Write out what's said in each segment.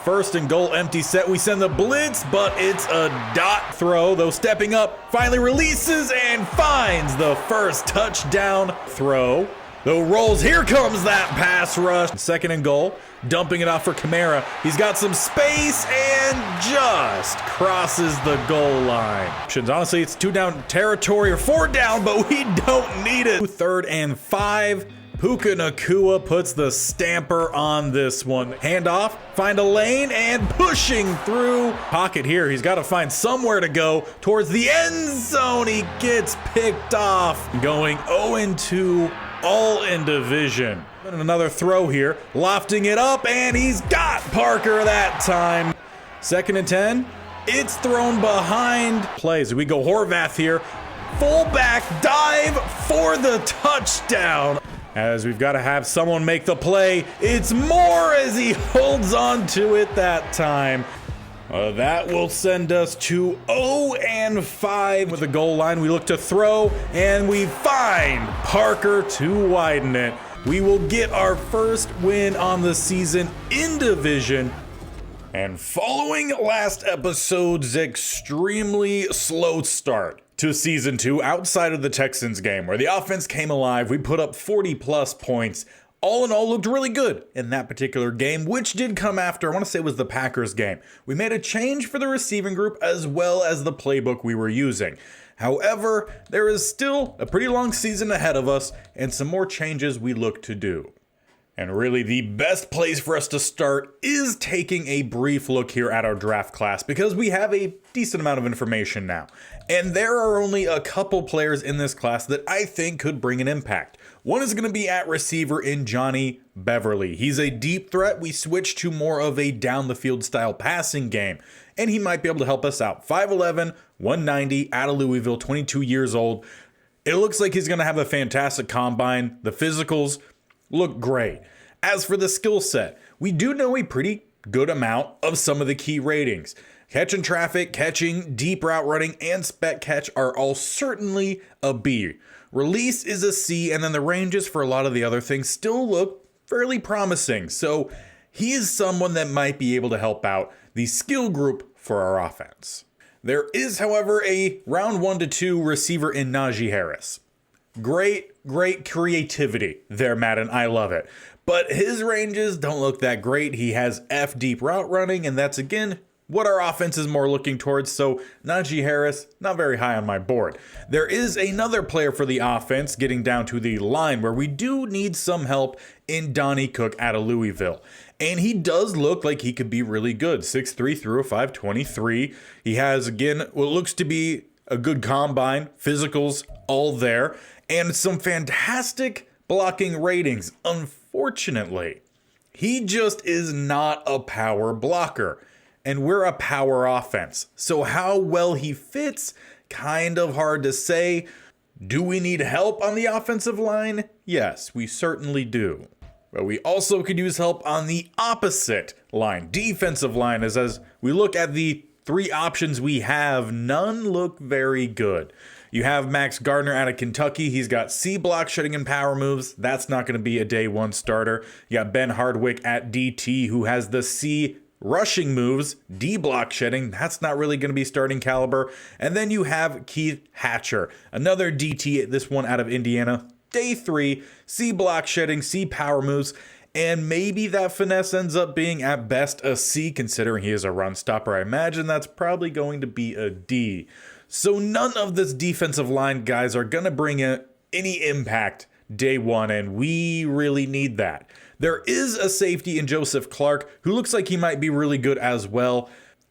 First and goal, empty set. We send the blitz, but it's a dot throw, though stepping up, finally releases and finds the first touchdown throw. Though rolls, here comes that pass rush. Second and goal, dumping it off for Kamara. He's got some space and just crosses the goal line. Honestly, it's 2 down territory or 4 down, but we don't need it. 3rd and 5. Puka Nacua puts the stamper on this one. Handoff, find a lane, and pushing through. Pocket here, he's got to find somewhere to go towards the end zone. He gets picked off, going 0-2. All in division. And another throw here, lofting it up, and he's got Parker that time. 2nd and 10. It's thrown behind. Plays. We go Horvath here. Fullback dive for the touchdown. As we've got to have someone make the play. It's Moore as he holds on to it that time. That will send us to 0-5 with the goal line. We look to throw, and we find Parker to widen it. We will get our first win on the season in division. And following last episode's extremely slow start to season 2 outside of the Texans game, where the offense came alive, we put up 40+ points. All in all, looked really good in that particular game, which did come after, I want to say it was the Packers game. We made a change for the receiving group as well as the playbook we were using. However, there is still a pretty long season ahead of us and some more changes we look to do. And really the best place for us to start is taking a brief look here at our draft class because we have a decent amount of information now. And there are only a couple players in this class that I think could bring an impact. One is going to be at receiver in Johnny Beverly. He's a deep threat. We switched to more of a down the field style passing game, and he might be able to help us out. 5'11", 190, out of Louisville, 22 years old. It looks like he's going to have a fantastic combine. The physicals look great. As for the skill set, we do know a pretty good amount of some of the key ratings. Catch in traffic, catching, deep route running, and spec catch are all certainly a B. Release is a C, and then the ranges for a lot of the other things still look fairly promising. So he is someone that might be able to help out the skill group for our offense. There is, however, a round 1 to 2 receiver in Najee Harris. Great creativity there, Madden. I love it. But his ranges don't look that great. He has F deep route running, and that's, again, what our offense is more looking towards, so Najee Harris, not very high on my board. There is another player for the offense getting down to the line where we do need some help in Donnie Cook out of Louisville. And he does look like he could be really good. 6'3" through a 5'23". He has, again, what looks to be a good combine, physicals all there, and some fantastic blocking ratings. Unfortunately, he just is not a power blocker. And we're a power offense. So how well he fits, kind of hard to say. Do we need help on the offensive line? Yes, we certainly do. But we also could use help on the opposite line, defensive line, as we look at the 3 options we have, none look very good. You have Max Gardner out of Kentucky. He's got C block shedding and power moves. That's not going to be a day 1 starter. You got Ben Hardwick at DT, who has the C rushing moves, D block shedding, that's not really going to be starting caliber. And then you have Keith Hatcher, another DT, this one out of Indiana. Day 3, C block shedding, C power moves, and maybe that finesse ends up being at best a C considering he is a run stopper. I imagine that's probably going to be a D. So none of this defensive line guys are going to bring in any impact day 1, and we really need that. There is a safety in Joseph Clark who looks like he might be really good as well,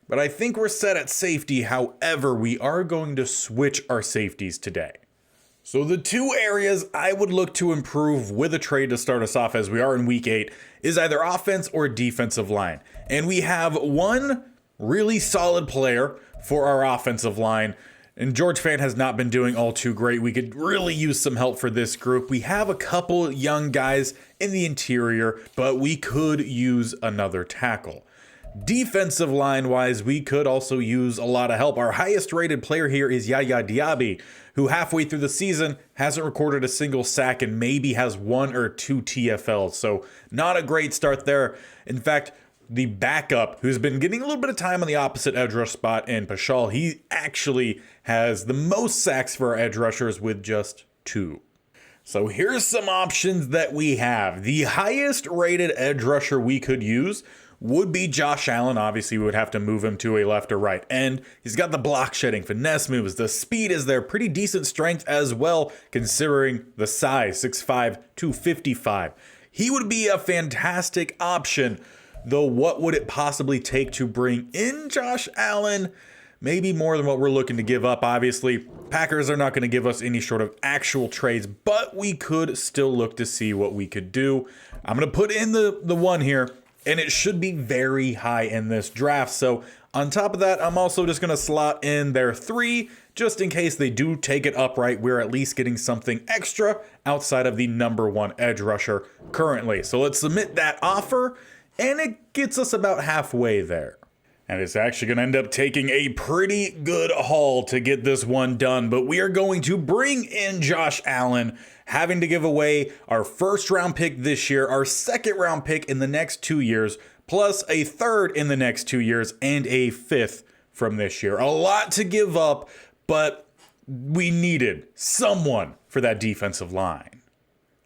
but I think we're set at safety. However, we are going to switch our safeties today. So the 2 areas I would look to improve with a trade to start us off as we are in week 8 is either offense or defensive line. And we have one really solid player for our offensive line. And George Fant has not been doing all too great. We could really use some help for this group. We have a couple young guys in the interior, but we could use another tackle. Defensive line wise, we could also use a lot of help. Our highest rated player here is Yaya Diaby, who halfway through the season hasn't recorded a single sack and maybe has 1 or 2 TFLs. So not a great start there. In fact, the backup who's been getting a little bit of time on the opposite edge rush spot in Paschal. He actually has the most sacks for our edge rushers with just 2. So here's some options that we have. The highest rated edge rusher we could use would be Josh Allen. Obviously, we would have to move him to a left or right end. He's got the block shedding, finesse moves, the speed is there, pretty decent strength as well, considering the size, 6'5", 255. He would be a fantastic option, though what would it possibly take to bring in Josh Allen? Maybe more than what we're looking to give up. Obviously, Packers are not going to give us any sort of actual trades, but we could still look to see what we could do. I'm going to put in the one here, and it should be very high in this draft. So on top of that, I'm also just going to slot in their 3, just in case they do take it upright. We're at least getting something extra outside of the number 1 edge rusher currently. So let's submit that offer, and it gets us about halfway there. And it's actually going to end up taking a pretty good haul to get this one done. But we are going to bring in Josh Allen, having to give away our 1st round pick this year, our 2nd round pick in the next 2 years, plus a 3rd in the next 2 years, and a 5th from this year. A lot to give up, but we needed someone for that defensive line.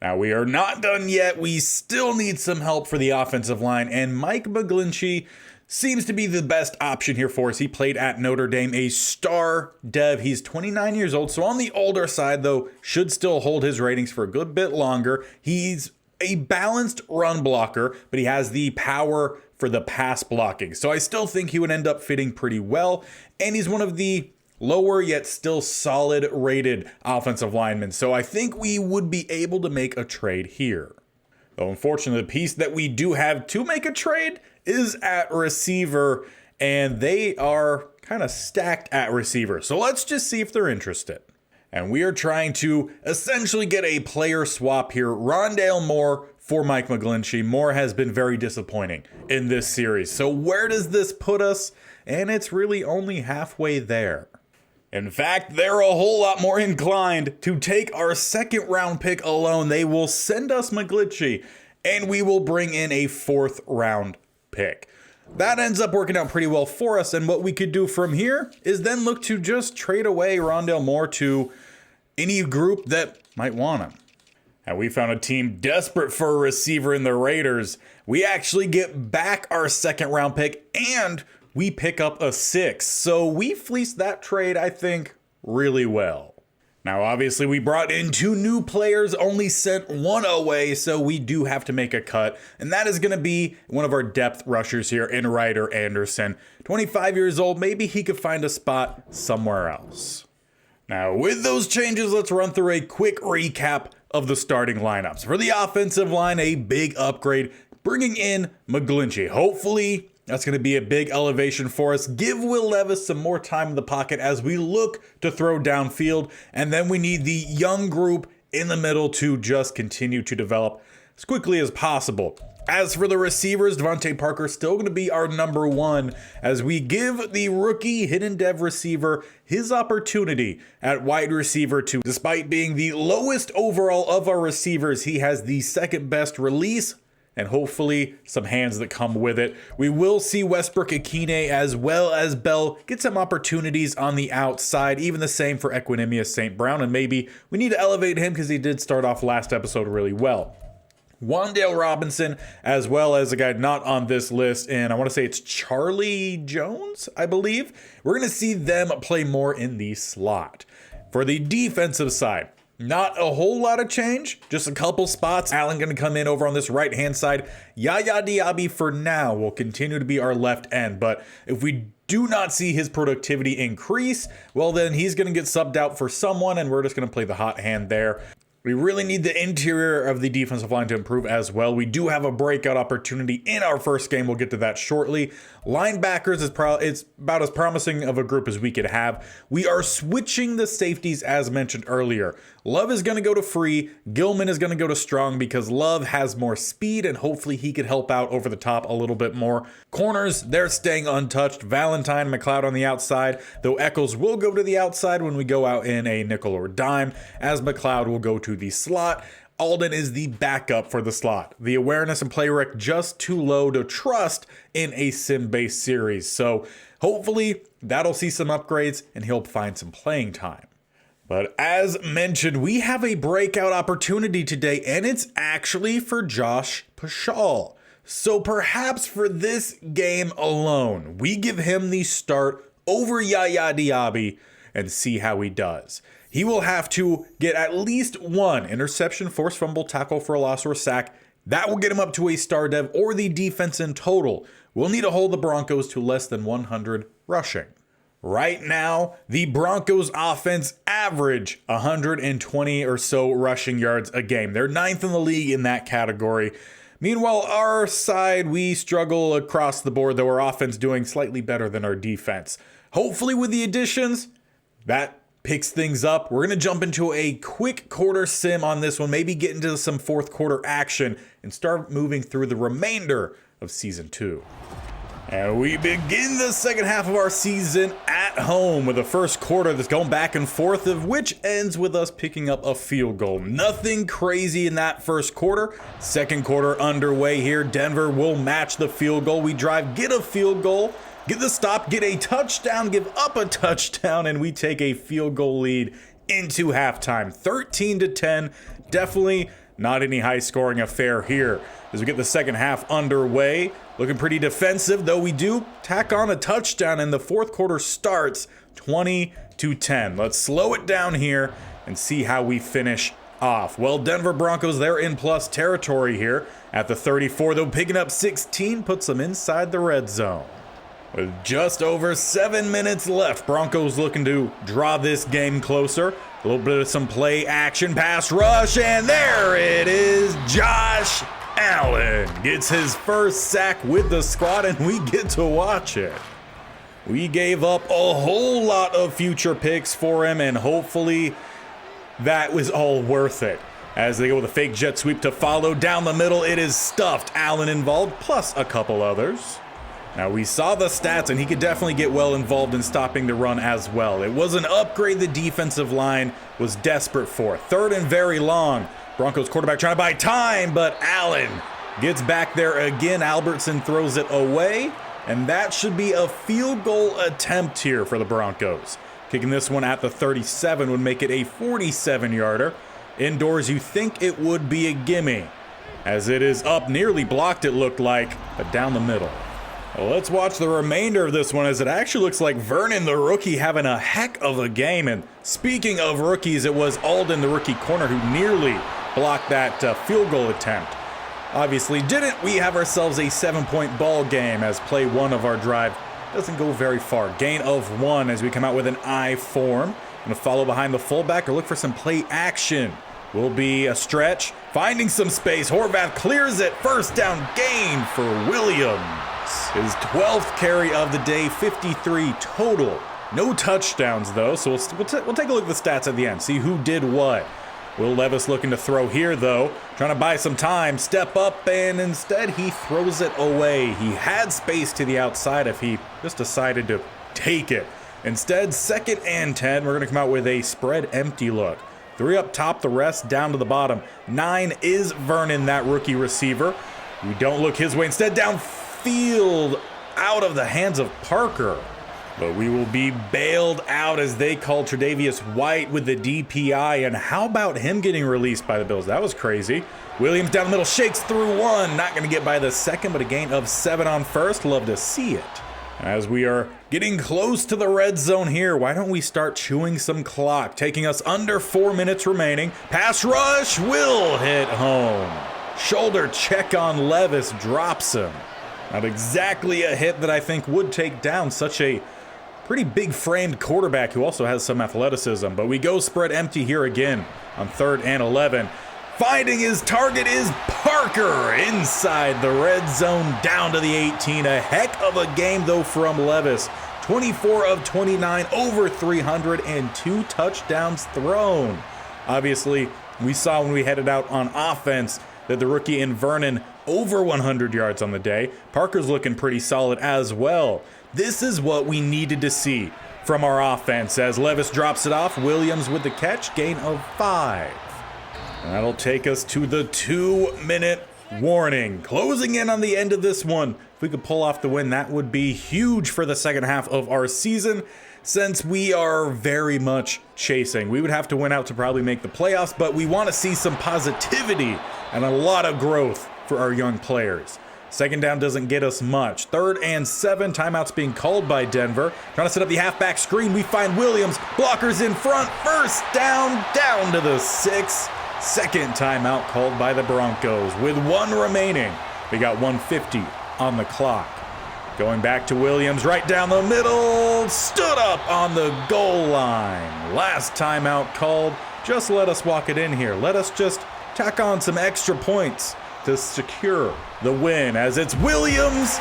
Now, we are not done yet. We still need some help for the offensive line, and Mike McGlinchey seems to be the best option here for us. He played at Notre Dame, a star dev. He's 29 years old, so on the older side, though, should still hold his ratings for a good bit longer. He's a balanced run blocker, but he has the power for the pass blocking. So I still think he would end up fitting pretty well, and he's one of the lower yet still solid rated offensive linemen. So I think we would be able to make a trade here. Though unfortunately, the piece that we do have to make a trade is at receiver, and they are kind of stacked at receiver. So let's just see if they're interested. And we are trying to essentially get a player swap here. Rondale Moore for Mike McGlinchey. Moore has been very disappointing in this series. So where does this put us? And it's really only halfway there. In fact, they're a whole lot more inclined to take our 2nd round pick alone. They will send us McGlinchey, and we will bring in a 4th round pick. That ends up working out pretty well for us, and what we could do from here is then look to just trade away Rondale Moore to any group that might want him. And we found a team desperate for a receiver in the Raiders. We actually get back our 2nd round pick, and we pick up a 6. So we fleeced that trade, I think, really well. Now, obviously, we brought in 2 new players, only sent 1 away, so we do have to make a cut. And that is going to be one of our depth rushers here in Ryder Anderson. 25 years old, maybe he could find a spot somewhere else. Now, with those changes, let's run through a quick recap of the starting lineups. For the offensive line, a big upgrade, bringing in McGlinchey. Hopefully, that's going to be a big elevation for us. Give Will Levis some more time in the pocket as we look to throw downfield. And then we need the young group in the middle to just continue to develop as quickly as possible. As for the receivers, Devontae Parker still going to be our number 1 as we give the rookie hidden dev receiver his opportunity at wide receiver 2. Despite being the lowest overall of our receivers, he has the 2nd best release and hopefully some hands that come with it. We will see Westbrook-Ikhine as well as Bell get some opportunities on the outside. Even the same for Equinemius St. Brown, and maybe we need to elevate him because he did start off last episode really well. Wan'Dale Robinson, as well as a guy not on this list, and I want to say it's Charlie Jones, I believe. We're going to see them play more in the slot. For the defensive side, not a whole lot of change, just a couple spots. Allen going to come in over on this right-hand side. Yaya Diaby for now will continue to be our left end, but if we do not see his productivity increase, well then he's going to get subbed out for someone, and we're just going to play the hot hand there. We really need the interior of the defensive line to improve as well. We do have a breakout opportunity in our first game. We'll get to that shortly. Linebackers it's about as promising of a group as we could have. We are switching the safeties as mentioned earlier. Love is going to go to free. Gilman is going to go to strong because Love has more speed and hopefully he could help out over the top a little bit more. Corners, they're staying untouched. Valentine, McLeod on the outside, though Eccles will go to the outside when we go out in a nickel or dime, as McLeod will go to the slot. Alden is the backup for the slot. The awareness and play rec just too low to trust in a sim-based series. So hopefully that'll see some upgrades and he'll find some playing time. But as mentioned, we have a breakout opportunity today, and it's actually for Josh Pashal. So perhaps for this game alone, we give him the start over Yaya Diaby and see how he does. He will have to get at least one interception, forced fumble, tackle for a loss, or sack. That will get him up to a star dev or the defense in total. We'll need to hold the Broncos to less than 100 rushing. Right now, the Broncos offense average 120 or so rushing yards a game. They're 9th in the league in that category. Meanwhile, our side, we struggle across the board, though our offense doing slightly better than our defense. Hopefully with the additions, that picks things up. We're going to jump into a quick quarter sim on this one, maybe get into some fourth quarter action and start moving through the remainder of Season 2. And we begin the second half of our season at home with the first quarter that's going back and forth, of which ends with us picking up a field goal. Nothing crazy in that first quarter. Second quarter underway here. Denver will match the field goal. We drive, get a field goal, get the stop, get a touchdown, give up a touchdown, and we take a field goal lead into halftime. 13-10. Definitely not any high scoring affair here. As we get the second half underway, looking pretty defensive, though we do tack on a touchdown, and the fourth quarter starts 20-10. Let's slow it down here and see how we finish off. Well, Denver Broncos, they're in plus territory here at the 34, though picking up 16 puts them inside the red zone. With just over 7 minutes left, Broncos looking to draw this game closer. A little bit of some play action, pass rush, and there it is. Josh Allen gets his first sack with the squad, and we get to watch it. We gave up a whole lot of future picks for him, and hopefully that was all worth it. As they go with a fake jet sweep to follow down the middle, it is stuffed. Allen involved, plus a couple others. Now, we saw the stats, and he could definitely get well involved in stopping the run as well. It was an upgrade the defensive line was desperate for. Third and very long. Broncos quarterback trying to buy time, but Allen gets back there again. Albertson throws it away, and that should be a field goal attempt here for the Broncos. Kicking this one at the 37 would make it a 47-yarder. Indoors, you think it would be a gimme, as it is up, nearly blocked it looked like, but down the middle. Well, let's watch the remainder of this one, as it actually looks like Vernon, the rookie, having a heck of a game. And speaking of rookies, it was Alden, the rookie corner, who nearly blocked that field goal attempt. Obviously didn't. We have ourselves a 7-point ball game, as play one of our drive doesn't go very far. Gain of 1 as we come out with an I form. Gonna follow behind the fullback or look for some play action. Will be a stretch. Finding some space. Horvath clears it. First down gain for Williams. His 12th carry of the day, 53 total. No touchdowns, though, so we'll take a look at the stats at the end, see who did what. Will Levis looking to throw here, though, trying to buy some time, step up, and instead he throws it away. He had space to the outside if he just decided to take it. Instead, 2nd and 10, we're going to come out with a spread empty look. 3 up top, the rest down to the bottom. 9 is Vernon, that rookie receiver. We don't look his way. Instead, downfield, out of the hands of Parker. But we will be bailed out, as they call Tre'Davious White with the DPI. And how about him getting released by the Bills? That was crazy. Williams down the middle, shakes through one. Not going to get by the second, but a gain of 7 on first. Love to see it. As we are getting close to the red zone here, why don't we start chewing some clock? Taking us under 4 minutes remaining. Pass rush will hit home. Shoulder check on Levis, drops him. Not exactly a hit that I think would take down such a pretty big framed quarterback who also has some athleticism. But we go spread empty here again on 3rd and 11. Finding his target is Parker inside the red zone, down to the 18. A heck of a game, though, from Levis. 24 of 29, over 300, and 2 touchdowns thrown. Obviously, we saw when we headed out on offense that the rookie in Vernon over 100 yards on the day. Parker's looking pretty solid as well. This is what we needed to see from our offense as Levis drops it off. Williams with the catch, gain of 5. And that'll take us to the 2-minute warning. Closing in on the end of this one. If we could pull off the win, that would be huge for the second half of our season, since we are very much chasing. We would have to win out to probably make the playoffs, but we want to see some positivity and a lot of growth for our young players. Second down doesn't get us much. 3rd and 7, timeouts being called by Denver. Trying to set up the halfback screen, we find Williams. Blockers in front, first down to the 6. Second timeout called by the Broncos with 1 remaining. We got 1:50 on the clock. Going back to Williams, right down the middle, stood up on the goal line. Last timeout called. Just let us walk it in here. Let us just tack on some extra points to secure the win, as it's Williams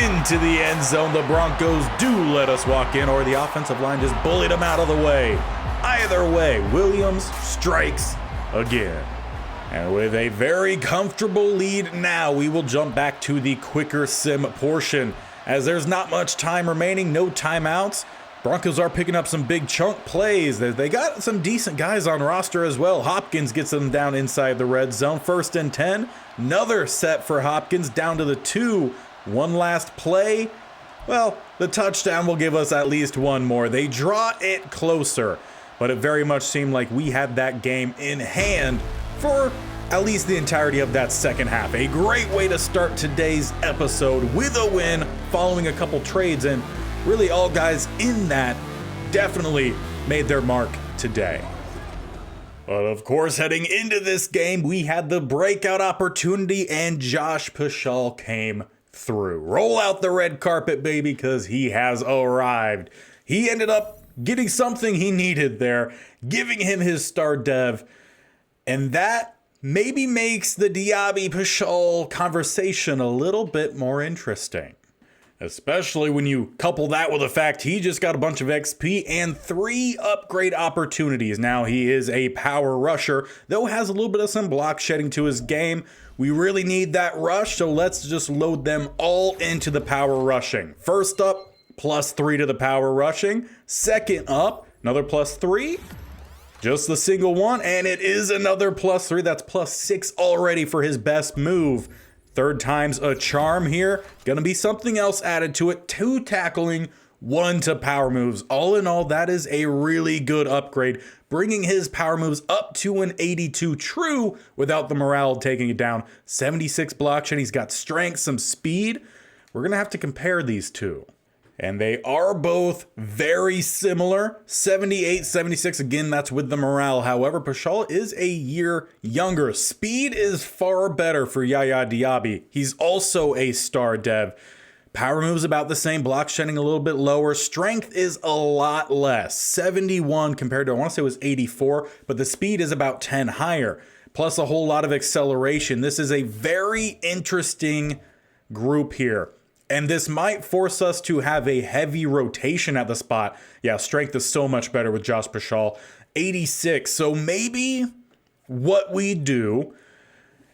into the end zone. The Broncos do let us walk in, or the offensive line just bullied them out of the way. Either way, Williams strikes again. And with a very comfortable lead now, we will jump back to the quicker sim portion, as there's not much time remaining, no timeouts. Broncos are picking up some big chunk plays. They got some decent guys on roster as well. Hopkins gets them down inside the red zone. 1st and 10. Another set for Hopkins down to the 2. One last play. Well, the touchdown will give us at least one more. They draw it closer, but it very much seemed like we had that game in hand for at least the entirety of that second half. A great way to start today's episode with a win, following a couple trades, and really all guys in that definitely made their mark today. But of course, heading into this game, we had the breakout opportunity, and Josh Paschal came through. Roll out the red carpet, baby, because he has arrived. He ended up getting something he needed there, giving him his star dev, and that maybe makes the Diaby Paschal conversation a little bit more interesting. Especially when you couple that with the fact he just got a bunch of XP and 3 upgrade opportunities. Now he is a power rusher, though has a little bit of some block shedding to his game. We really need that rush, so let's just load them all into the power rushing. First up, +3 to the power rushing. Second up, another +3. Just the single one, and it is another +3. That's +6 already for his best move. Third time's a charm here. Gonna be something else added to it. 2 tackling, 1 to power moves. All in all, that is a really good upgrade, bringing his power moves up to an 82 true without the morale taking it down. 76 block shed. He's got strength, some speed. We're gonna have to compare these two. And they are both very similar. 78, 76, again, that's with the morale. However, Paschal is a year younger. Speed is far better for Yaya Diaby. He's also a star dev. Power moves about the same, block shedding a little bit lower. Strength is a lot less. 71 compared to, I want to say it was 84, but the speed is about 10 higher. Plus a whole lot of acceleration. This is a very interesting group here. And this might force us to have a heavy rotation at the spot. Yeah, strength is so much better with Josh Paschal. 86. So maybe what we do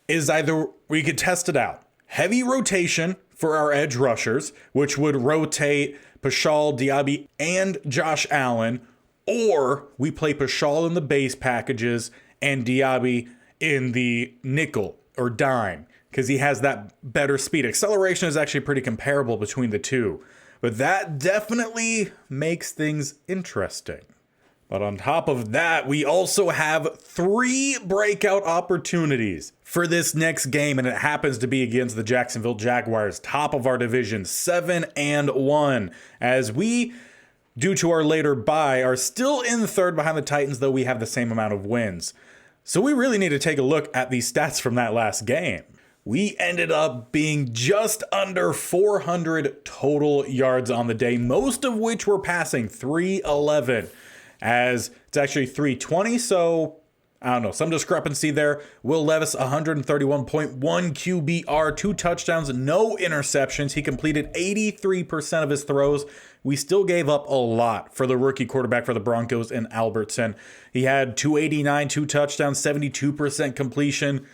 is either we could test it out. Heavy rotation for our edge rushers, which would rotate Paschal, Diaby, and Josh Allen. Or we play Paschal in the base packages and Diaby in the nickel or dime, because he has that better speed. Acceleration is actually pretty comparable between the two, but that definitely makes things interesting. But on top of that, we also have 3 breakout opportunities for this next game, and it happens to be against the Jacksonville Jaguars, top of our division, 7-1, as we, due to our later bye, are still in third behind the Titans, though we have the same amount of wins. So we really need to take a look at these stats from that last game. We ended up being just under 400 total yards on the day, most of which were passing, 311, as it's actually 320, so I don't know, some discrepancy there. Will Levis, 131.1 QBR, 2 touchdowns, no interceptions. He completed 83% of his throws. We still gave up a lot for the rookie quarterback for the Broncos in Albertson. He had 289, 2 touchdowns, 72% completion.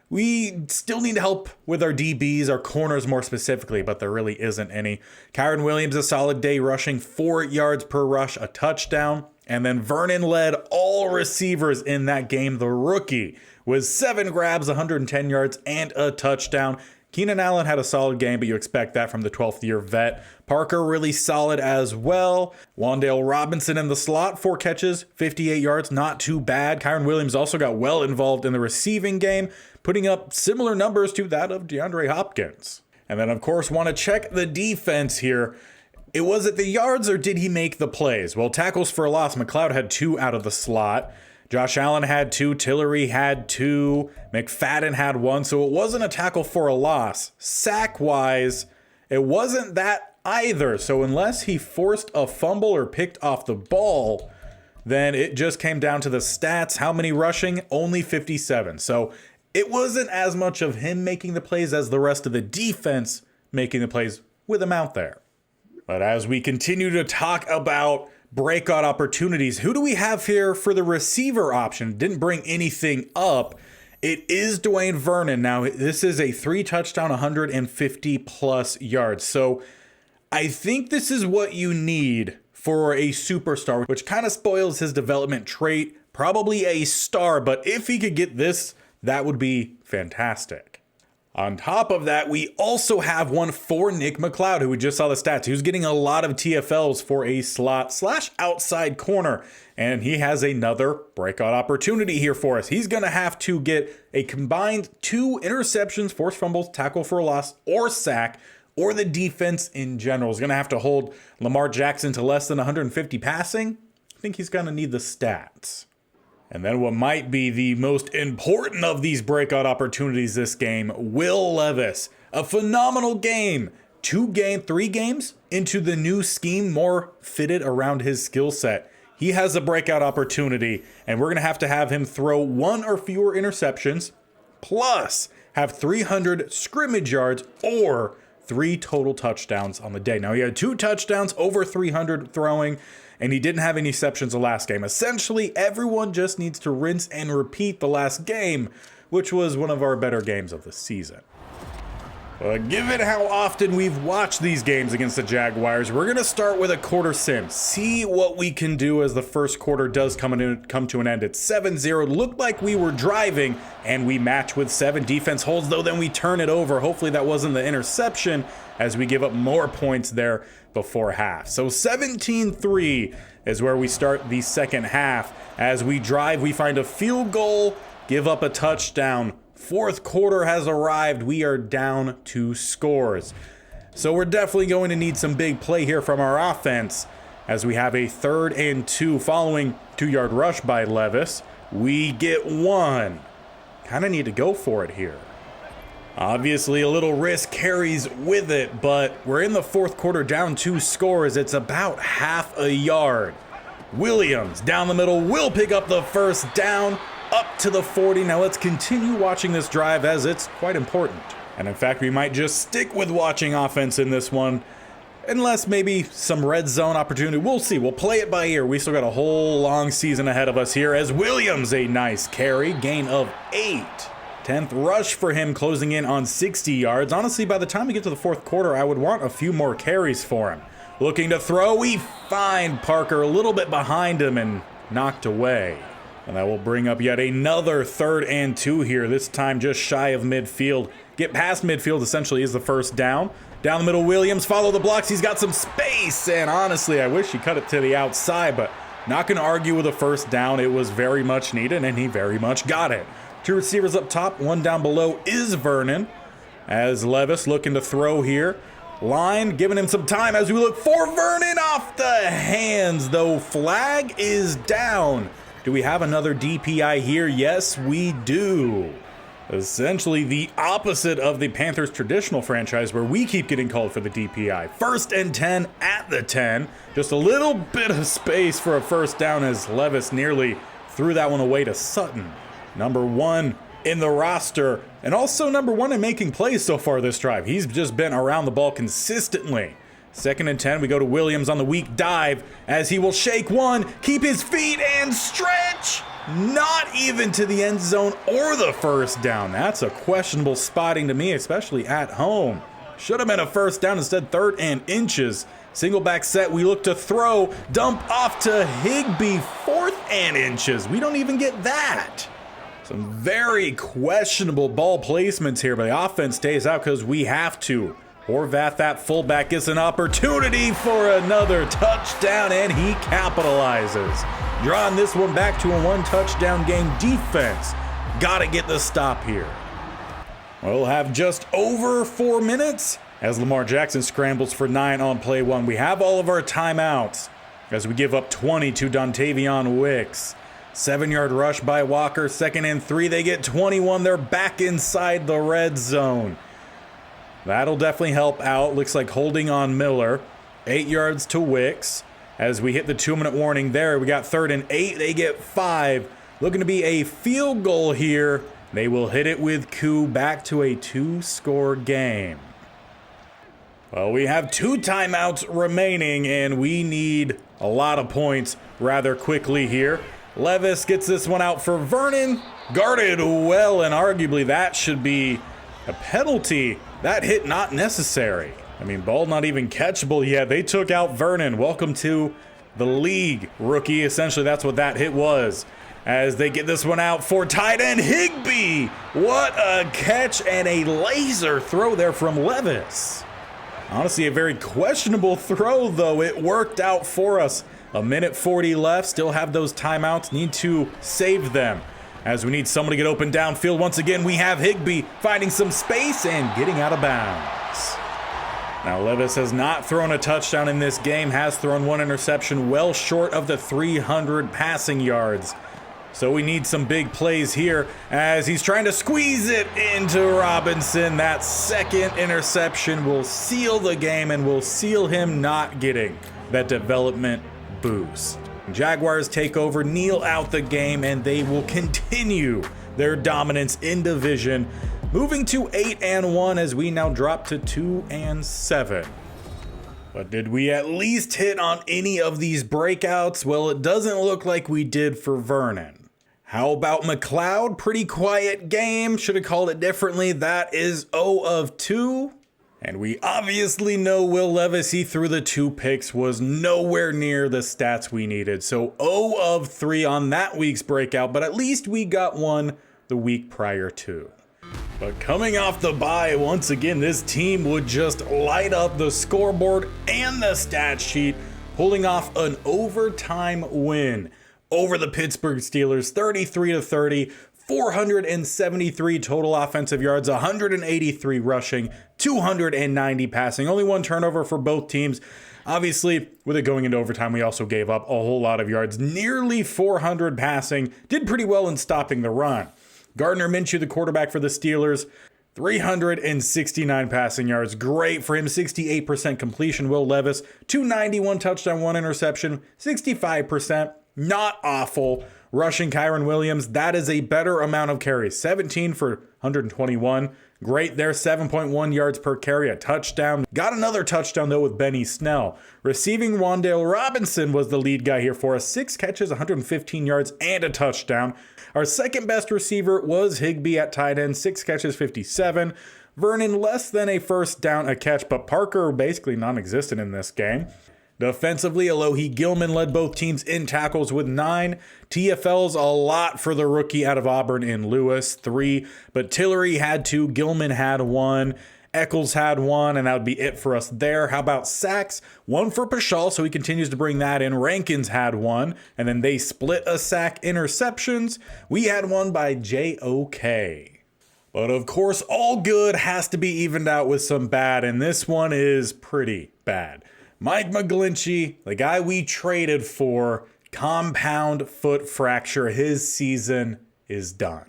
We still need help with our DBs, our corners more specifically, but there really isn't any. Kyron Williams, a solid day rushing, 4 yards per rush, a touchdown. And then Vernon led all receivers in that game, the rookie, with 7 grabs, 110 yards, and a touchdown. Keenan Allen had a solid game, but you expect that from the 12th year vet. Parker really solid as well. Wan'Dale Robinson in the slot, 4 catches, 58 yards, not too bad. Kyron Williams also got well involved in the receiving game, putting up similar numbers to that of DeAndre Hopkins. And then, of course, want to check the defense here. Was it the yards or did he make the plays? Well, tackles for a loss, McLeod had 2 out of the slot. Josh Allen had 2, Tillery had 2, McFadden had 1, so it wasn't a tackle for a loss. Sack-wise, it wasn't that either, so unless he forced a fumble or picked off the ball, then it just came down to the stats. How many rushing? Only 57. So it wasn't as much of him making the plays as the rest of the defense making the plays with him out there. But as we continue to talk about breakout opportunities, who do we have here for the receiver option? Didn't bring anything up. It is Dwayne Vernon. Now, this is a 3 touchdown, 150 plus yards. So I think this is what you need for a superstar, which kind of spoils his development trait. Probably a star, but if he could get this, that would be fantastic. On top of that, we also have one for Nick McLeod, who we just saw the stats. He was getting a lot of TFLs for a slot/outside corner, and he has another breakout opportunity here for us. He's going to have to get a combined 2 interceptions, forced fumbles, tackle for a loss, or sack, or the defense in general is going to have to hold Lamar Jackson to less than 150 passing. I think he's going to need the stats. And then what might be the most important of these breakout opportunities this game, Will Levis. A phenomenal game. 3 games into the new scheme, more fitted around his skill set. He has a breakout opportunity, and we're going to have him throw 1 or fewer interceptions, plus have 300 scrimmage yards or 3 total touchdowns on the day. Now, he had 2 touchdowns, over 300 throwing, and he didn't have any exceptions the last game. Essentially, everyone just needs to rinse and repeat the last game, which was one of our better games of the season. Given how often we've watched these games against the Jaguars, we're going to start with a quarter sim. See what we can do as the first quarter does come to an end. It's 7-0. Looked like we were driving, and we match with 7 defense holds, though then we turn it over. Hopefully that wasn't the interception, as we give up more points there before half. So 17-3 is where we start the second half. As we drive, we find a field goal, give up a touchdown. Fourth quarter has arrived. We are down 2 scores. So we're definitely going to need some big play here from our offense as we have a 3rd and 2 following 2-yard rush by Levis. We get 1. Kind of need to go for it here. Obviously, a little risk carries with it, but we're in the fourth quarter down 2 scores. It's about half a yard. Williams down the middle will pick up the first down. Up to the 40. Now let's continue watching this drive as it's quite important. And in fact, we might just stick with watching offense in this one, unless maybe some red zone opportunity. We'll see. We'll play it by ear. We still got a whole long season ahead of us here as Williams, a nice carry, gain of 8. 10th rush for him, closing in on 60 yards. Honestly, by the time we get to the fourth quarter, I would want a few more carries for him. Looking to throw, we find Parker a little bit behind him and knocked away. And that will bring up yet another 3rd and 2 here, this time just shy of midfield. Get past midfield essentially is the first down. Down the middle, Williams, follow the blocks. He's got some space, and honestly, I wish he cut it to the outside, but not going to argue with a first down. It was very much needed, and he very much got it. 2 receivers up top, 1 down below is Vernon. As Levis looking to throw here. Line giving him some time as we look for Vernon off the hands, though. Flag is down. Do we have another DPI here? Yes, we do. Essentially the opposite of the Panthers' traditional franchise where we keep getting called for the DPI. 1st and 10 at the 10. Just a little bit of space for a first down as Levis nearly threw that one away to Sutton. Number 1 in the roster and also number 1 in making plays so far this drive. He's just been around the ball consistently. 2nd and 10, we go to Williams on the weak dive as he will shake 1, keep his feet and stretch. Not even to the end zone or the first down. That's a questionable spotting to me, especially at home. Should have been a first down, instead 3rd and inches Single back set, we look to throw, dump off to Higbee, 4th and inches. We don't even get that. Some very questionable ball placements here, but the offense stays out because we have to. Horvath, that fullback, gets an opportunity for another touchdown, and he capitalizes. Drawing this one back to a 1-touchdown game. Defense gotta get the stop here. We'll have just over 4 minutes as Lamar Jackson scrambles for 9 on play 1. We have all of our timeouts as we give up 20 to Dontavion Wicks. 7-yard rush by Walker, 2nd and 3. They get 21. They're back inside the red zone. That'll definitely help out. Looks like holding on Miller. 8 yards to Wicks. As we hit the 2-minute warning there, we got 3rd and 8. They get 5. Looking to be a field goal here. They will hit it with Koo, back to a 2-score game. Well, we have 2 timeouts remaining, and we need a lot of points rather quickly here. Levis gets this one out for Vernon. Guarded well, and arguably that should be a penalty. That hit not necessary. I mean, ball not even catchable yet. They took out Vernon. Welcome to the league, rookie. Essentially, that's what that hit was. As they get this one out for tight end Higbee. What a catch and a laser throw there from Levis. Honestly, a very questionable throw, though. It worked out for us. 1:40 left. Still have those timeouts. Need to save them. As we need someone to get open downfield. Once again, we have Higbee finding some space and getting out of bounds. Now, Levis has not thrown a touchdown in this game. Has thrown 1 interception, well short of the 300 passing yards. So we need some big plays here as he's trying to squeeze it into Robinson. That 2nd interception will seal the game and will seal him not getting that development boost. Jaguars take over, kneel out the game, and they will continue their dominance in division, moving to 8-1 as we now drop to 2-7. But did we at least hit on any of these breakouts? Well, it doesn't look like we did for Vernon. How about McLeod? Pretty quiet game. Should have called it differently. That is 0 of 2. And we obviously know Will Levis, he threw the 2 picks, was nowhere near the stats we needed. So 0 of 3 on that week's breakout, but at least we got one the week prior to. But coming off the bye, once again, this team would just light up the scoreboard and the stat sheet, pulling off an overtime win over the Pittsburgh Steelers, 33-30. 473 total offensive yards, 183 rushing, 290 passing. Only 1 turnover for both teams. Obviously, with it going into overtime, we also gave up a whole lot of yards. Nearly 400 passing. Did pretty well in stopping the run. Gardner Minshew, the quarterback for the Steelers, 369 passing yards. Great for him. 68% completion. Will Levis, 291 touchdown, 1 interception, 65%. Not awful. Rushing Kyron Williams, that is a better amount of carries. 17 for 121. Great there, 7.1 yards per carry, a touchdown. Got another touchdown, though, with Benny Snell. Receiving, Wan'Dale Robinson was the lead guy here for us. 6 catches, 115 yards, and a touchdown. Our second best receiver was Higbee at tight end. 6 catches, 57. Vernon, less than a first down a catch, but Parker basically non-existent in this game. Defensively, Alohi Gilman led both teams in tackles with 9. TFLs, a lot for the rookie out of Auburn in Lewis, 3. But Tillery had 2, Gilman had 1, Eccles had 1, and that would be it for us there. How about sacks? 1 for Paschal, so he continues to bring that in. Rankins had 1, and then they split a sack. Interceptions, we had 1 by JOK. But of course, all good has to be evened out with some bad, and this one is pretty bad. Mike McGlinchey, the guy we traded for, compound foot fracture. His season is done.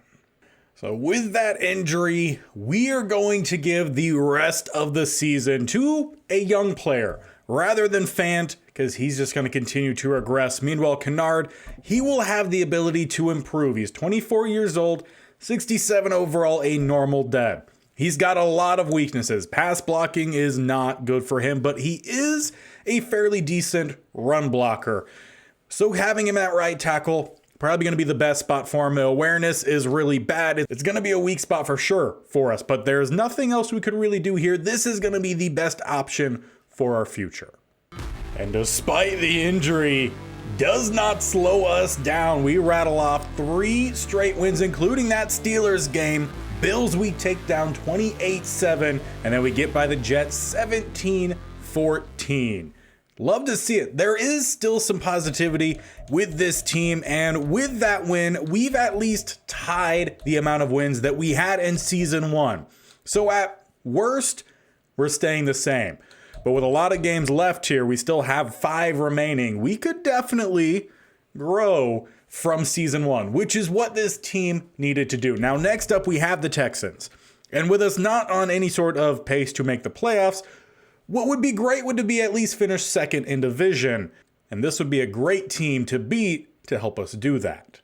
So with that injury, we are going to give the rest of the season to a young player rather than Fant, because he's just going to continue to regress. Meanwhile, Kennard, he will have the ability to improve. He's 24 years old, 67 overall, a normal dead. He's got a lot of weaknesses. Pass blocking is not good for him, but he is a fairly decent run blocker. So having him at right tackle, probably going to be the best spot for him. The awareness is really bad. It's going to be a weak spot for sure for us, but there's nothing else we could really do here. This is going to be the best option for our future. And despite the injury, does not slow us down. We rattle off 3 straight wins, including that Steelers game. Bills we take down 28-7, and then we get by the Jets 17-14. Love to see it. There is still some positivity with this team, and with that win, we've at least tied the amount of wins that we had in season 1. So at worst, we're staying the same. But with a lot of games left here, we still have 5 remaining. We could definitely grow from season 1, which is what this team needed to do. Now, next up, we have the Texans. And with us not on any sort of pace to make the playoffs, what would be great would to be at least finish second in division. And this would be a great team to beat to help us do that.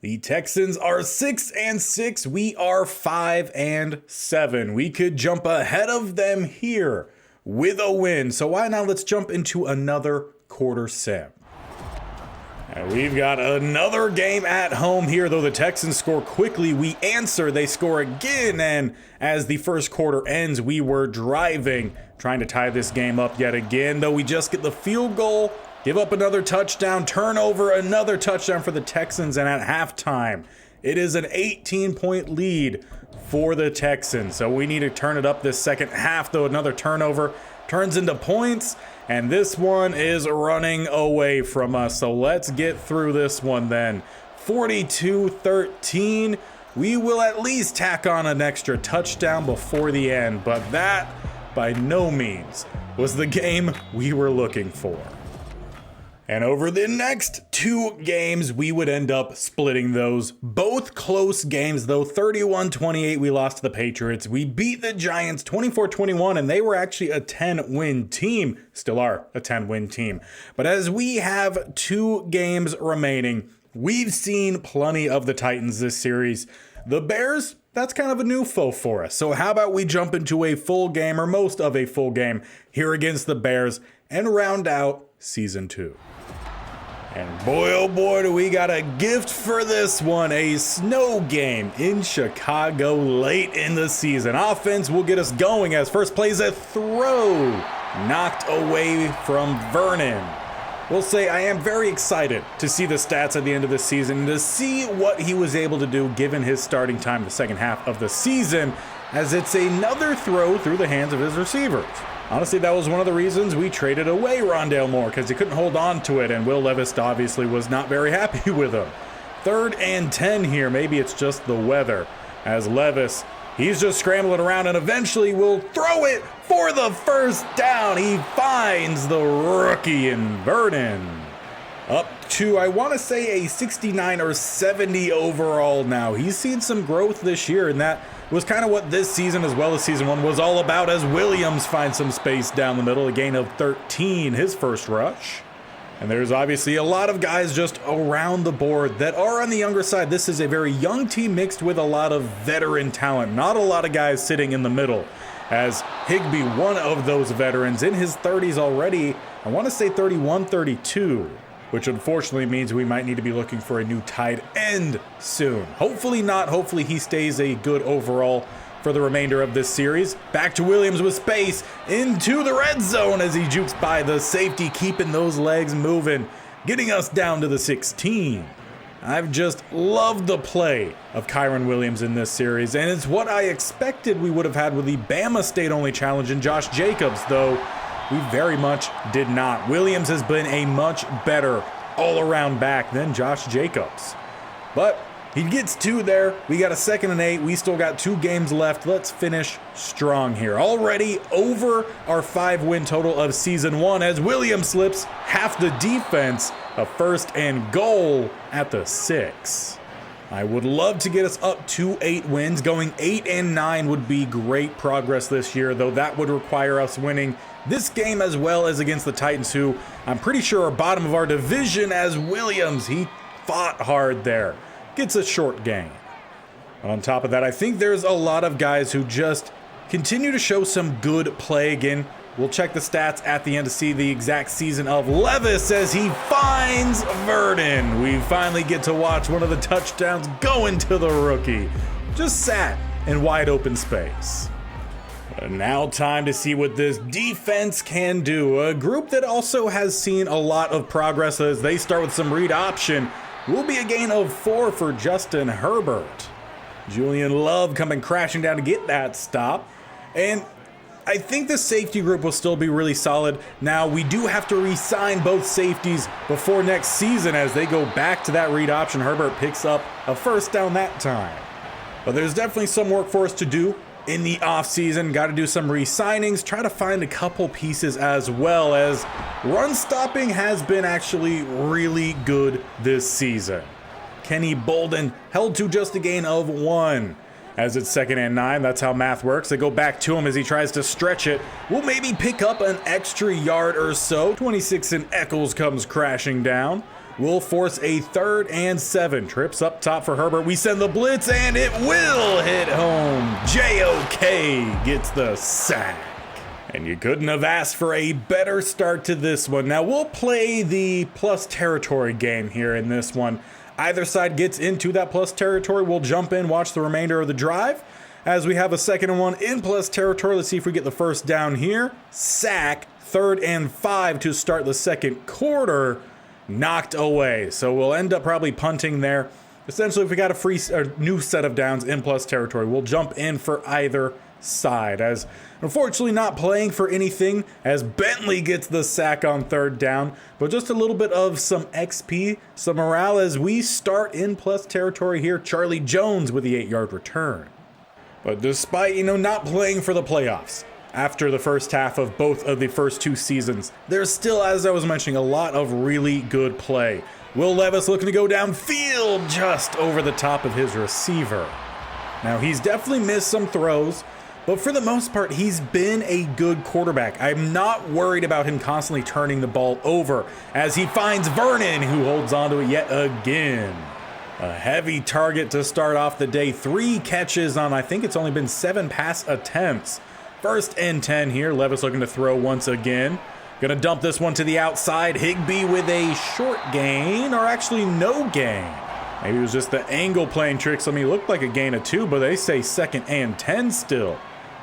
The Texans are 6-6. We are 5-7. We could jump ahead of them here with a win. So why not? Let's jump into another quarter sim. And we've got another game at home here, though the Texans score quickly. We answer, they score again, and as the first quarter ends, we were driving, trying to tie this game up yet again, though we just get the field goal, give up another touchdown, turnover, another touchdown for the Texans, and at halftime, it is an 18-point lead for the Texans. So we need to turn it up this second half, though another turnover turns into points, and this one is running away from us. So let's get through this one then. 42-13. We will at least tack on an extra touchdown before the end, but that by no means was the game we were looking for. And over the next 2 games, we would end up splitting those. Both close games, though. 31-28, we lost to the Patriots. We beat the Giants 24-21, and they were actually a 10-win team. Still are a 10-win team. But as we have 2 games remaining, we've seen plenty of the Titans this series. The Bears, that's kind of a new foe for us. So how about we jump into a full game, or most of a full game, here against the Bears, and round out Season 2. And boy, oh boy, do we got a gift for this one. A snow game in Chicago late in the season. Offense will get us going as first plays a throw. Knocked away from Vernon. We'll say I am very excited to see the stats at the end of the season and to see what he was able to do given his starting time the second half of the season, as it's another throw through the hands of his receivers. Honestly, that was one of the reasons we traded away Rondale Moore, because he couldn't hold on to it, and Will Levis obviously was not very happy with him. 3rd and 10 here. Maybe it's just the weather, as Levis, he's just scrambling around and eventually will throw it for the first down. He finds the rookie in Vernon. Up to, I want to say, a 69 or 70 overall now. He's seen some growth this year, and that was kind of what this season, as well as season 1, was all about, as Williams finds some space down the middle, a gain of 13, his first rush. And there's obviously a lot of guys just around the board that are on the younger side. This is a very young team mixed with a lot of veteran talent. Not a lot of guys sitting in the middle, as Higbee, one of those veterans, in his 30s already, I want to say 31, 32. Which unfortunately means we might need to be looking for a new tight end soon. Hopefully not. Hopefully he stays a good overall for the remainder of this series. Back to Williams with space into the red zone as he jukes by the safety, keeping those legs moving, getting us down to the 16. I've just loved the play of Kyren Williams in this series, and it's what I expected we would have had with the Bama State-only challenge in Josh Jacobs, though we very much did not. Williams has been a much better all-around back than Josh Jacobs. But he gets 2 there. We got a 2nd and 8. We still got 2 games left. Let's finish strong here. Already over our 5-win total of season 1 as Williams slips half the defense. A 1st and goal at the 6. I would love to get us up to 8 wins. Going 8-9 would be great progress this year, though that would require us winning this game as well as against the Titans, who I'm pretty sure are bottom of our division, as Williams, he fought hard there. Gets a short gain. On top of that, I think there's a lot of guys who just continue to show some good play. Again, we'll check the stats at the end to see the exact season of Levis as he finds Vernon. We finally get to watch one of the touchdowns go into the rookie. Just sat in wide open space. Now time to see what this defense can do. A group that also has seen a lot of progress as they start with some read option. Will be a gain of 4 for Justin Herbert. Julian Love coming crashing down to get that stop. And I think the safety group will still be really solid. Now, we do have to re-sign both safeties before next season as they go back to that read option. Herbert picks up a first down that time. But there's definitely some work for us to do in the offseason. Got to do some re-signings, try to find a couple pieces as well, as run stopping has been actually really good this season. Kenny Bolden held to just a gain of 1. As it's 2nd and 9, that's how math works. They go back to him as he tries to stretch it. We'll maybe pick up an extra yard or so. 26 and Eccles comes crashing down. We'll force a 3rd and 7. Trips up top for Herbert. We send the blitz and it will hit home. JOK gets the sack. And you couldn't have asked for a better start to this one. Now we'll play the plus territory game here in this one. Either side gets into that plus territory. We'll jump in, watch the remainder of the drive. As we have a 2nd and 1 in plus territory. Let's see if we get the first down here. Sack, 3rd and 5 to start the second quarter. Knocked away. So we'll end up probably punting there. Essentially, if we got a new set of downs in plus territory, we'll jump in for either side. As unfortunately not playing for anything as Bentley gets the sack on 3rd down, but just a little bit of some XP, some morale as we start in plus territory here. Charlie Jones with the 8-yard return. But despite, not playing for the playoffs after the first half of both of the first 2 seasons, there's still, as I was mentioning, a lot of really good play. Will Levis looking to go downfield just over the top of his receiver. Now he's definitely missed some throws, but for the most part, he's been a good quarterback. I'm not worried about him constantly turning the ball over as he finds Vernon, who holds onto it yet again. A heavy target to start off the day. 3 catches on, I think it's only been 7 pass attempts. 1st and 10 here. Levis looking to throw once again. Gonna dump this one to the outside. Higbee with a short gain, or actually no gain. Maybe it was just the angle playing tricks on me. Looked like a gain of 2, but they say 2nd and 10 still.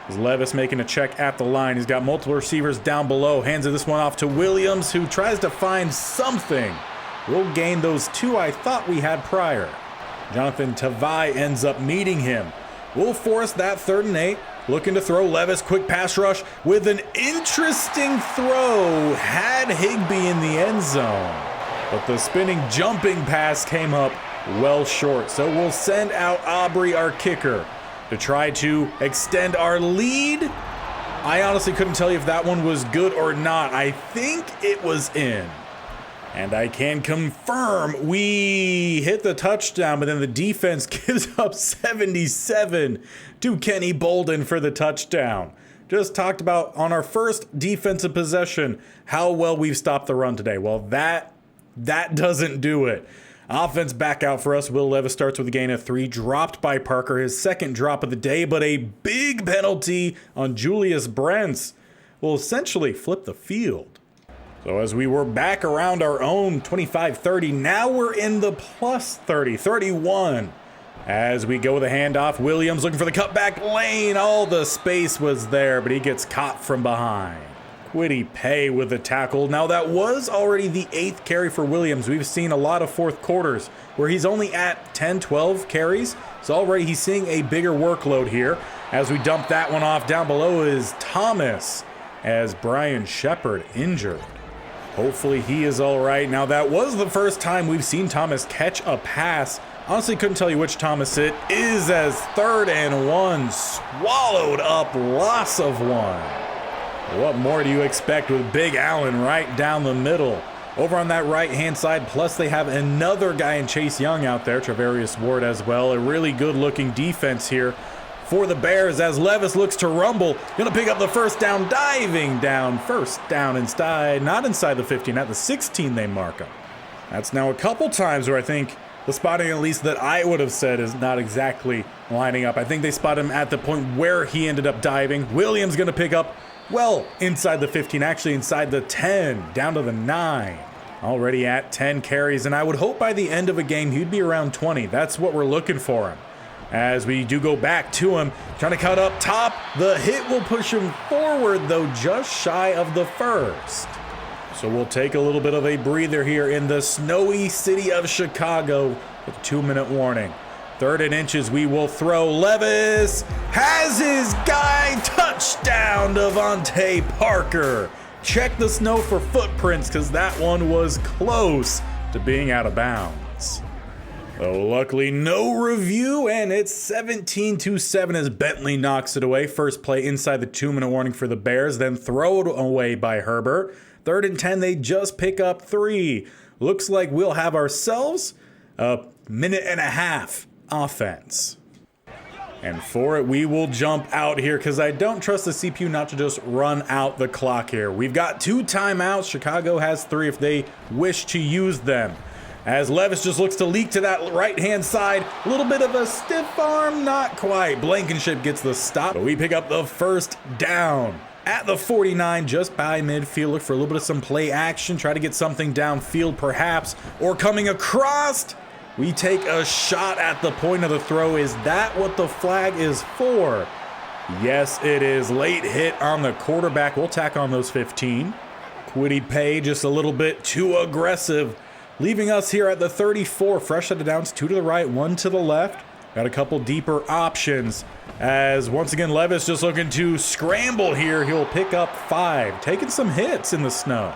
As Levis making a check at the line. He's got multiple receivers down below. Hands this one off to Williams, who tries to find something. We'll gain those 2 I thought we had prior. Jonathan Tavai ends up meeting him. We'll force that 3rd and 8. Looking to throw. Levis, quick pass rush with an interesting throw. Had Higbee in the end zone. But the spinning, jumping pass came up well short. So we'll send out Aubrey, our kicker, to try to extend our lead. I honestly couldn't tell you if that one was good or not. I think it was in. And I can confirm we hit the touchdown, but then the defense gives up 77 to Kenny Bolden for the touchdown. Just talked about on our first defensive possession how well we've stopped the run today. Well, that doesn't do it. Offense back out for us. Will Levis starts with a gain of 3, dropped by Parker, his 2nd drop of the day, but a big penalty on Julius Brents will essentially flip the field. So as we were back around our own 25-30, now we're in the plus 30, 31. As we go with a handoff, Williams looking for the cutback lane. All the space was there, but he gets caught from behind. Quiddy Pay with the tackle. Now that was already the 8th carry for Williams. We've seen a lot of 4th quarters where he's only at 10, 12 carries. So already he's seeing a bigger workload here. As we dump that one off, down below is Thomas as Brian Shepard injured. Hopefully he is all right. Now that was the first time we've seen Thomas catch a pass. Honestly, couldn't tell you which Thomas it is as 3rd and 1 swallowed up, loss of 1. What more do you expect with Big Allen right down the middle? Over on that right-hand side, plus they have another guy in Chase Young out there, Travarius Ward as well. A really good-looking defense here for the Bears as Levis looks to rumble. Gonna pick up the first down, diving down. First down inside, not inside the 15, at the 16 they mark him. That's now a couple times where I think the spotting, at least that I would have said, is not exactly lining up. I think they spot him at the point where he ended up diving. Williams gonna pick up, well, inside the 15, actually inside the 10, down to the 9. Already at 10 carries, and I would hope by the end of a game he'd be around 20. That's what we're looking for him. as we do go back to him, trying to cut up top. The hit will push him forward, though, just shy of the first. So we'll take a little bit of a breather here in the snowy city of Chicago with a 2-minute warning. 3rd and inches, we will throw. Levis has his guy. Touchdown, Devontae Parker. Check the snow for footprints because that one was close to being out of bounds. Oh, luckily no review, and it's 17-7 as Bentley knocks it away. First play inside the 2-minute warning for the Bears, then thrown away by Herbert. 3rd and 10, they just pick up 3. Looks like we'll have ourselves a 1.5-minute offense. And for it, we will jump out here because I don't trust the CPU not to just run out the clock here. We've got 2 timeouts. Chicago has 3 if they wish to use them. As Levis just looks to leak to that right-hand side. A little bit of a stiff arm, not quite. Blankenship gets the stop, but we pick up the first down. At the 49, just by midfield. Look for a little bit of some play action. Try to get something downfield perhaps, or coming across. We take a shot at the point of the throw. Is that what the flag is for? Yes, it is. Late hit on the quarterback. We'll tack on those 15. Kwity Paye just a little bit too aggressive, leaving us here at the 34. Fresh set of downs, 2 to the right, 1 to the left. Got a couple deeper options as once again Levis just looking to scramble here. He'll pick up 5, taking some hits in the snow.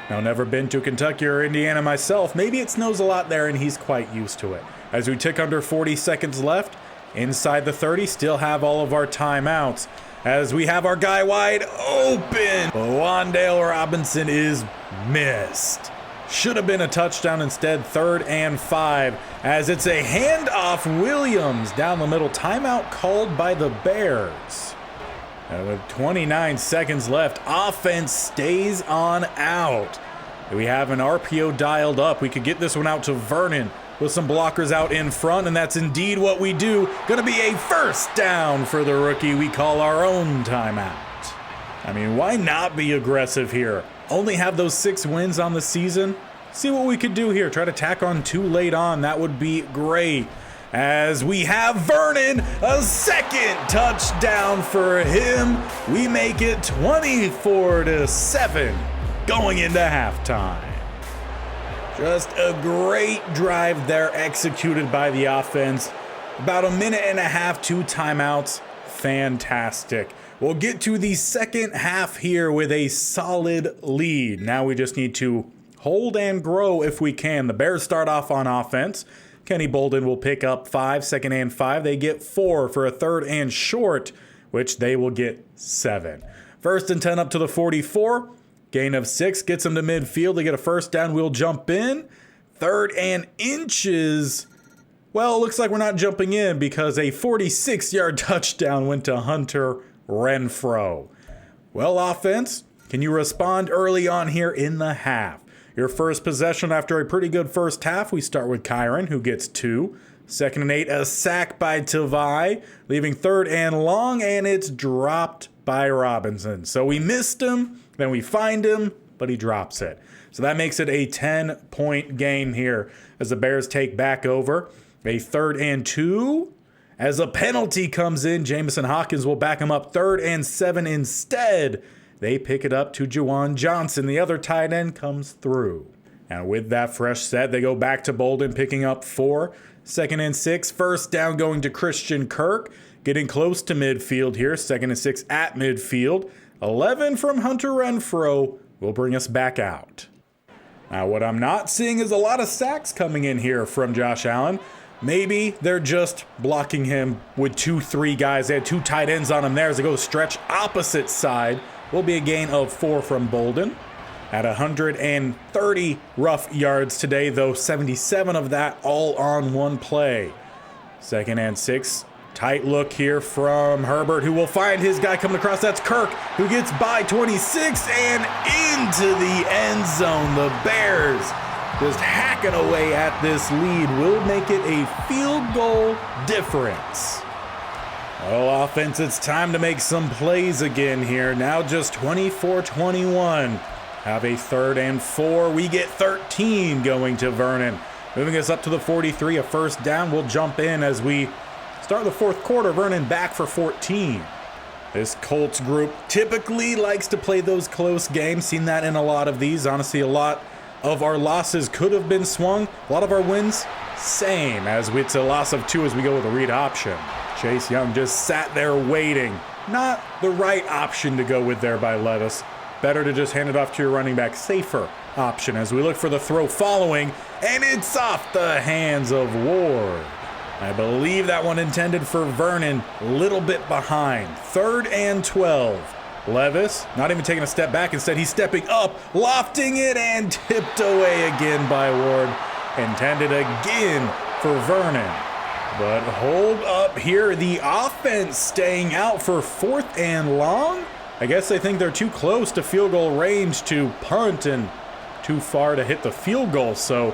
Now, never been to Kentucky or Indiana myself. Maybe it snows a lot there and he's quite used to it. As we tick under 40 seconds left, inside the 30, still have all of our timeouts. As we have our guy wide open, Wan'Dale Robinson is missed. Should have been a touchdown instead. 3rd and 5 as it's a handoff. Williams down the middle. Timeout called by the Bears. And with 29 seconds left, offense stays on out. We have an RPO dialed up. We could get this one out to Vernon with some blockers out in front, and that's indeed what we do. Gonna be a first down for the rookie. We call our own timeout. I mean, why not be aggressive here? Only have those 6 wins on the season. See what we could do here. Try to tack on 2 late on. That would be great. As we have Vernon, a second touchdown for him. We make it 24-7 going into halftime. Just a great drive there executed by the offense. About 1.5 minutes, 2 timeouts. Fantastic. We'll get to the second half here with a solid lead. Now we just need to hold and grow if we can. The Bears start off on offense. Kenny Bolden will pick up 5, 2nd and 5. They get 4 for a 3rd and short, which they will get 7. 1st and 10 up to the 44. Gain of 6 gets them to midfield. They get a first down. We'll jump in. 3rd and inches. Well, it looks like we're not jumping in because a 46-yard touchdown went to Hunter Renfrow. Well, offense, can you respond early on here in the half? Your first possession after a pretty good first half, we start with Kyron, who gets 2. 2nd and 8, a sack by Tavai, leaving 3rd and long, and it's dropped by Robinson. So we missed him, then we find him, but he drops it. So that makes it a 10-point game here as the Bears take back over. A 3rd and 2. As a penalty comes in, Jamison Hawkins will back him up. 3rd and 7 instead. They pick it up to Juwan Johnson. The other tight end comes through. And with that fresh set, they go back to Bolden, picking up 4. 2nd and 6. First down going to Christian Kirk. Getting close to midfield here. 2nd and 6 at midfield. 11 from Hunter Renfrow will bring us back out. Now, what I'm not seeing is a lot of sacks coming in here from Josh Allen. Maybe they're just blocking him with 2-3 guys. They had 2 tight ends on him there as they go stretch opposite side. Will be a gain of 4 from Bolden. At 130 rough yards today, though 77 of that all on one play. 2nd and 6. Tight look here from Herbert, who will find his guy coming across. That's Kirk, who gets by 26 and into the end zone. The Bears just hacking away at this lead will make it a field goal difference. Well, offense, it's time to make some plays again here. Now just 24-21. Have a 3rd and 4. We get 13 going to Vernon. Moving us up to the 43, a first down. We'll jump in as we Start of the fourth quarter, Vernon back for 14. This Colts group typically likes to play those close games. Seen that in a lot of these. Honestly, a lot of our losses could have been swung. A lot of our wins, same, as it's a loss of 2 as we go with a read option. Chase Young just sat there waiting. Not the right option to go with there by Levis. Better to just hand it off to your running back. Safer option as we look for the throw following, and it's off the hands of Ward. I believe that one intended for Vernon, a little bit behind. 3rd and 12. Levis, not even taking a step back. Instead, he's stepping up, lofting it, and tipped away again by Ward. Intended again for Vernon. But hold up here. The offense staying out for 4th and long. I guess they think they're too close to field goal range to punt and too far to hit the field goal. So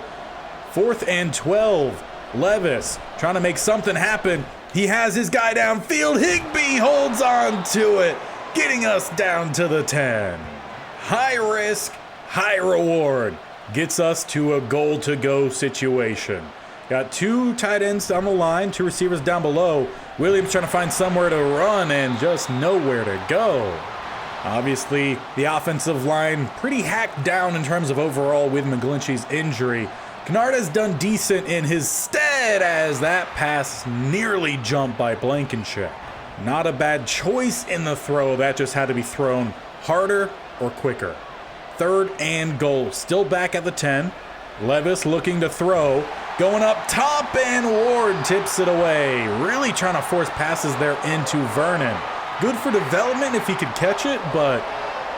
4th and 12. Levis trying to make something happen. He has his guy downfield. Higbee holds on to it, getting us down to the 10. High risk, high reward. Gets us to a goal-to-go situation. Got 2 tight ends on the line, 2 receivers down below. Williams trying to find somewhere to run and just nowhere to go. Obviously, the offensive line pretty hacked down in terms of overall with McGlinchey's injury. Kennard has done decent in his stead as that pass nearly jumped by Blankenship. Not a bad choice in the throw. That just had to be thrown harder or quicker. 3rd and goal. Still back at the 10. Levis looking to throw. Going up top, and Ward tips it away. Really trying to force passes there into Vernon. Good for development if he could catch it, but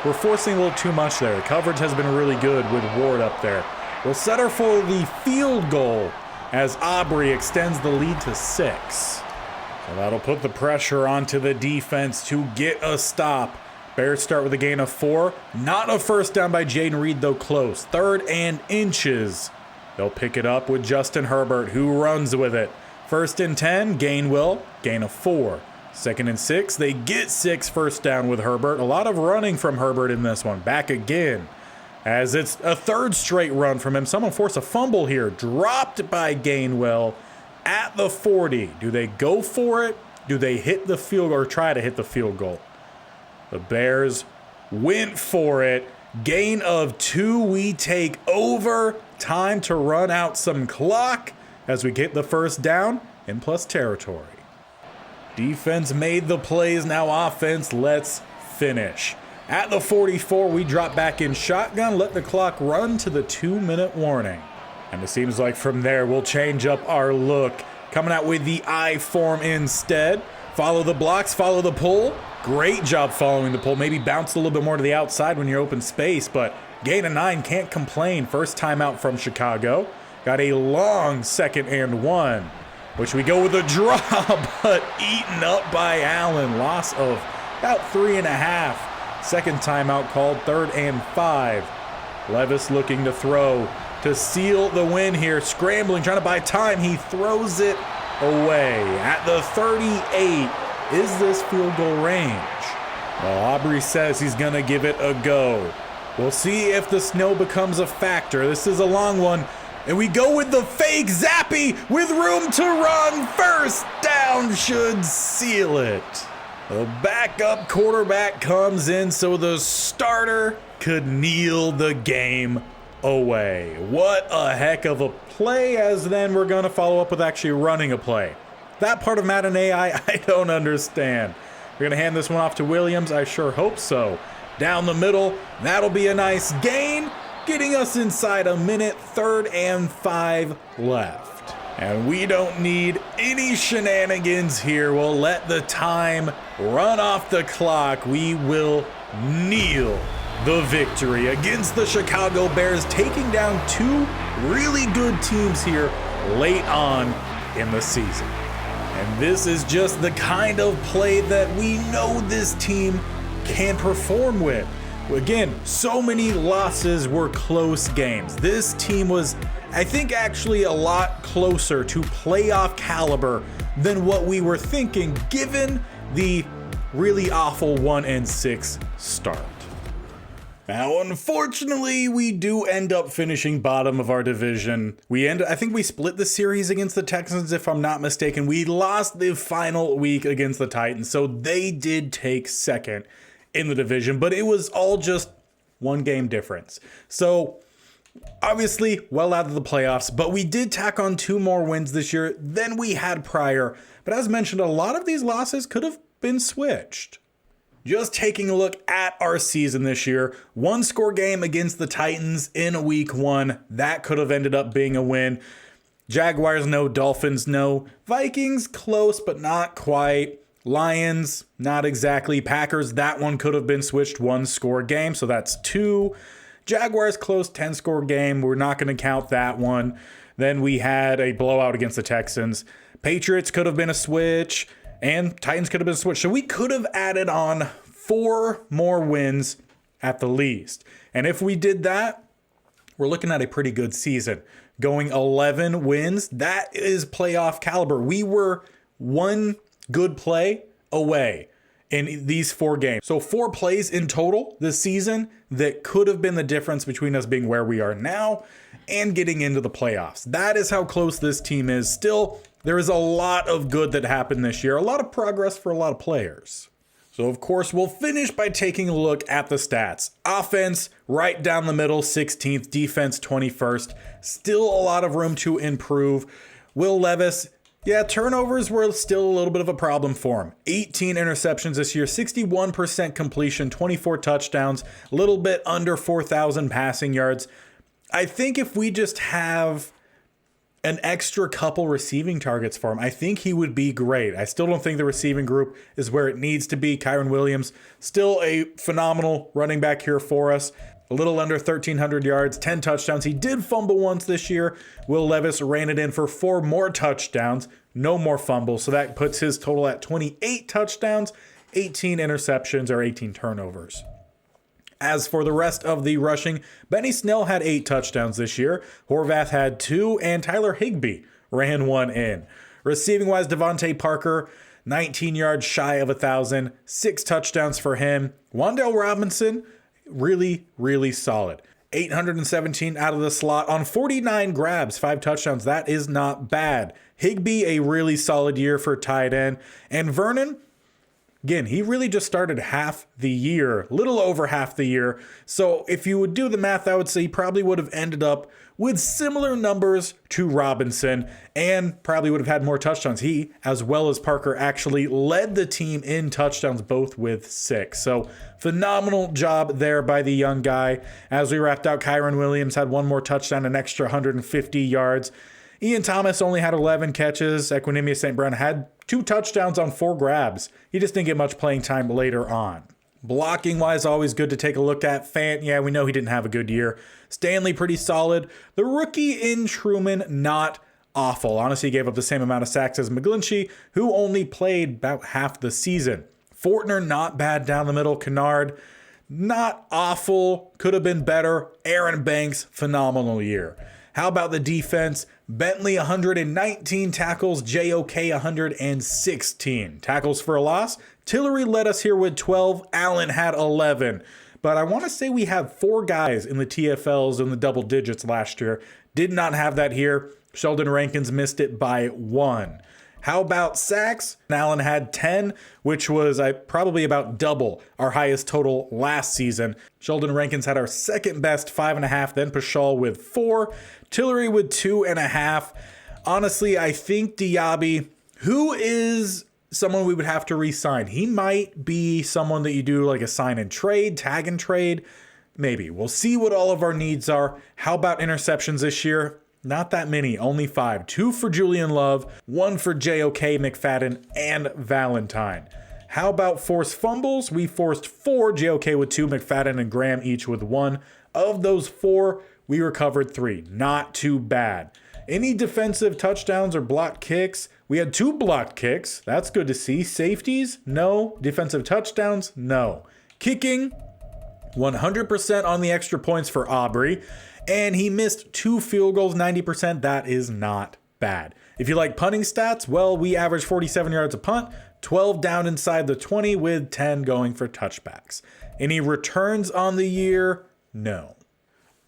we're forcing a little too much there. The coverage has been really good with Ward up there. We'll set her for the field goal as Aubrey extends the lead to 6. So that'll put the pressure onto the defense to get a stop. Bears start with a gain of 4. Not a first down by Jaden Reed, though close. 3rd and inches. They'll pick it up with Justin Herbert, who runs with it. 1st and 10, Gainwell, gain of 4. 2nd and 6, they get 6 first down with Herbert. A lot of running from Herbert in this one. Back again, as it's a 3rd straight run from him. Someone forced a fumble here. Dropped by Gainwell at the 40. Do they go for it? Do they hit the field goal or try to hit the field goal? The Bears went for it. Gain of 2. We take over. Time to run out some clock as we get the first down in plus territory. Defense made the plays. Now offense, let's finish. At the 44, we drop back in shotgun, let the clock run to the 2-minute warning. And it seems like from there, we'll change up our look. Coming out with the I form instead. Follow the blocks, follow the pull. Great job following the pull. Maybe bounce a little bit more to the outside when you're open space, but gain of 9, can't complain. First time out from Chicago. Got a long 2nd and 1, which we go with a draw, but eaten up by Allen. Loss of about 3.5. 2nd timeout called. 3rd and 5. Levis looking to throw to seal the win here. Scrambling, trying to buy time. He throws it away. At the 38, is this field goal range? Well, Aubrey says he's going to give it a go. We'll see if the snow becomes a factor. This is a long one. And we go with the fake Zappy with room to run. First down should seal it. The backup quarterback comes in so the starter could kneel the game away. What a heck of a play, as then we're going to follow up with actually running a play. That part of Madden AI, I don't understand. We're going to hand this one off to Williams. I sure hope so. Down the middle, that'll be a nice gain, getting us inside a minute. 3rd and 5 left. And we don't need any shenanigans here. We'll let the time run off the clock. We will kneel the victory against the Chicago Bears, taking down 2 really good teams here late on in the season. And this is just the kind of play that we know this team can perform with. Again, so many losses were close games. This team was, I think, actually a lot closer to playoff caliber than what we were thinking, given the really awful 1-6 start. Now, unfortunately, we do end up finishing bottom of our division. I think we split the series against the Texans, if I'm not mistaken. We lost the final week against the Titans, so they did take second in the division, but it was all just one game difference. So, obviously, well out of the playoffs, but we did tack on 2 more wins this year than we had prior. But as mentioned, a lot of these losses could have been switched. Just taking a look at our season this year, 1-score game against the Titans in week 1. That could have ended up being a win. Jaguars, no. Dolphins, no. Vikings, close, but not quite. Lions, not exactly. Packers, that one could have been switched, 1-score game, so that's 2. Jaguars, close, 10-score game. We're not going to count that one. Then we had a blowout against the Texans. Patriots could have been a switch. And Titans could have been switched. So we could have added on 4 more wins at the least. And if we did that, we're looking at a pretty good season. Going 11 wins, that is playoff caliber. We were 1 good play away in these 4 games. So 4 plays in total this season that could have been the difference between us being where we are now and getting into the playoffs. That is how close this team is. Still, there is a lot of good that happened this year, a lot of progress for a lot of players. So, of course, we'll finish by taking a look at the stats. Offense, right down the middle, 16th. Defense, 21st. Still a lot of room to improve. Will Levis, turnovers were still a little bit of a problem for him. 18 interceptions this year, 61% completion, 24 touchdowns, a little bit under 4,000 passing yards. I think if we just have an extra couple receiving targets for him, I think he would be great. I still don't think the receiving group is where it needs to be. Kyren Williams, still a phenomenal running back here for us. A little under 1,300 yards, 10 touchdowns. He did fumble once this year. Will Levis ran it in for 4 more touchdowns, no more fumbles. So that puts his total at 28 touchdowns, 18 interceptions, or 18 turnovers. As for the rest of the rushing, Benny Snell had 8 touchdowns this year. Horvath had 2, and Tyler Higbee ran 1 in. Receiving-wise, Devontae Parker, 19 yards shy of 1,000, 6 touchdowns for him. Wan'Dale Robinson, really, really solid. 817 out of the slot on 49 grabs, 5 touchdowns. That is not bad. Higbee, a really solid year for tight end. And Vernon, again, he really just started half the year, little over half the year. So if you would do the math, I would say he probably would have ended up with similar numbers to Robinson and probably would have had more touchdowns. He, as well as Parker, actually led the team in touchdowns, both with 6. So phenomenal job there by the young guy. As we wrapped out, Kyren Williams had 1 more touchdown, an extra 150 yards. Ian Thomas only had 11 catches. Equinemius St. Brown had 2 touchdowns on 4 grabs. He just didn't get much playing time later on. Blocking-wise, always good to take a look at. Fant, we know he didn't have a good year. Stanley, pretty solid. The rookie in Truman, not awful. Honestly, he gave up the same amount of sacks as McGlinchey, who only played about half the season. Fortner, not bad down the middle. Kennard, not awful. Could have been better. Aaron Banks, phenomenal year. How about the defense? Bentley, 119 tackles. JOK, 116 tackles for a loss. Tillery led us here with 12. Allen had 11. But I want to say we have 4 guys in the TFLs in the double digits last year. Did not have that here. Sheldon Rankins missed it by 1. How about sacks? Allen had 10, which was probably about double our highest total last season. Sheldon Rankins had our second best, 5.5, then Paschal with 4, Tillery with 2.5. Honestly, I think Diaby, who is someone we would have to re-sign. He might be someone that you do like a sign and trade, tag and trade. Maybe. We'll see what all of our needs are. How about interceptions this year? Not that many, only 5. 2 for Julian Love, 1 for JOK, McFadden, and Valentine. How about forced fumbles? We forced 4, JOK with 2, McFadden and Graham each with 1. Of those 4, we recovered 3. Not too bad. Any defensive touchdowns or blocked kicks? We had 2 blocked kicks. That's good to see. Safeties? No. Defensive touchdowns? No. Kicking? 100% on the extra points for Aubrey. And he missed 2 field goals, 90%. That is not bad. If you like punting stats, well, we averaged 47 yards a punt, 12 down inside the 20 with 10 going for touchbacks. Any returns on the year? No.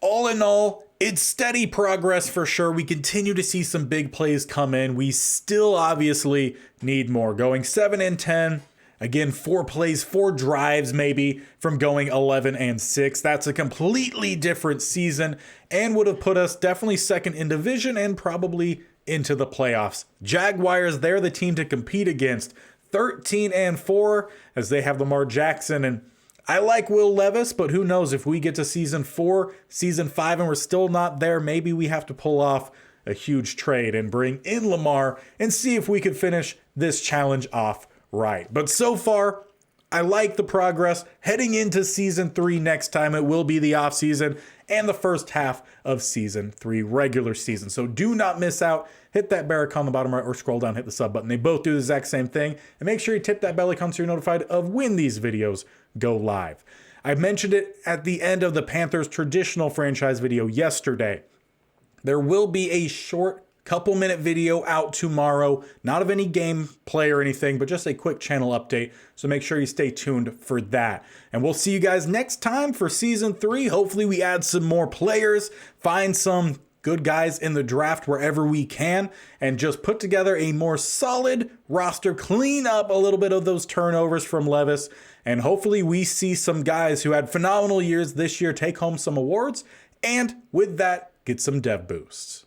All in all, it's steady progress for sure. We continue to see some big plays come in. We still obviously need more. Going 7 and 10. Again, 4 plays, 4 drives maybe from going 11 and 6. That's a completely different season and would have put us definitely second in division and probably into the playoffs. Jaguars, they're the team to compete against. 13 and 4 as they have Lamar Jackson, and I like Will Levis, but who knows if we get to season 4, season 5, and we're still not there, maybe we have to pull off a huge trade and bring in Lamar and see if we could finish this challenge off right. But so far, I like the progress. Heading into season 3 next time, it will be the off season and the first half of season 3 regular season. So do not miss out. Hit that bell icon on the bottom right or scroll down, hit the sub button. They both do the exact same thing. And make sure you tip that bell icon so you're notified of when these videos go live. I mentioned it at the end of the Panthers traditional franchise video yesterday. There will be a short couple-minute video out tomorrow, not of any gameplay or anything, but just a quick channel update. So make sure you stay tuned for that. And we'll see you guys next time for season 3. Hopefully we add some more players, find some good guys in the draft wherever we can, and just put together a more solid roster, clean up a little bit of those turnovers from Levis, and hopefully we see some guys who had phenomenal years this year take home some awards, and with that, get some dev boosts.